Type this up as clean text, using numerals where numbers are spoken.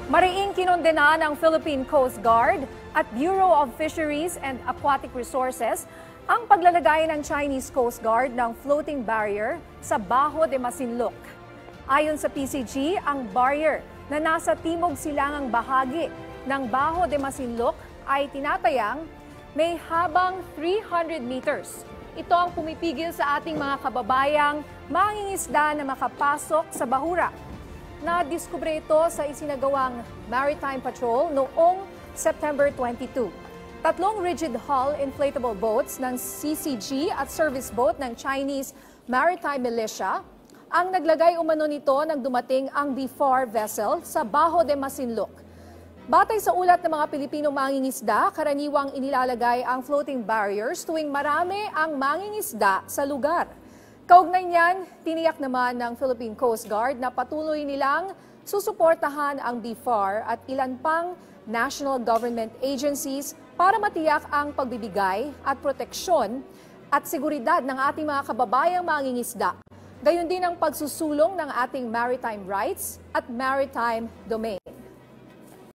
Mariing kinondena ng Philippine Coast Guard at Bureau of Fisheries and Aquatic Resources ang paglalagay ng Chinese Coast Guard ng floating barrier sa Bajo de Masinloc. Ayon sa PCG, ang barrier na nasa timog silangang bahagi ng Bajo de Masinloc ay tinatayang may habang 300 meters. Ito ang pumipigil sa ating mga kababayang mangingisda na makapasok sa bahura. Nadiskubre ito sa isinagawang Maritime Patrol noong September 22. Tatlong rigid hull inflatable boats ng CCG at service boat ng Chinese Maritime Militia ang naglagay umano nito nang dumating ang BFAR vessel sa Bajo de Masinloc. Batay sa ulat ng mga Pilipinong mangingisda, karaniwang inilalagay ang floating barriers tuwing marami ang mangingisda sa lugar. Kaugnay niyan, tiniyak naman ng Philippine Coast Guard na patuloy nilang susuportahan ang BFAR at ilan pang national government agencies para matiyak ang pagbibigay at proteksyon at seguridad ng ating mga kababayang mangingisda. Gayon din ang pagsusulong ng ating maritime rights at maritime domain.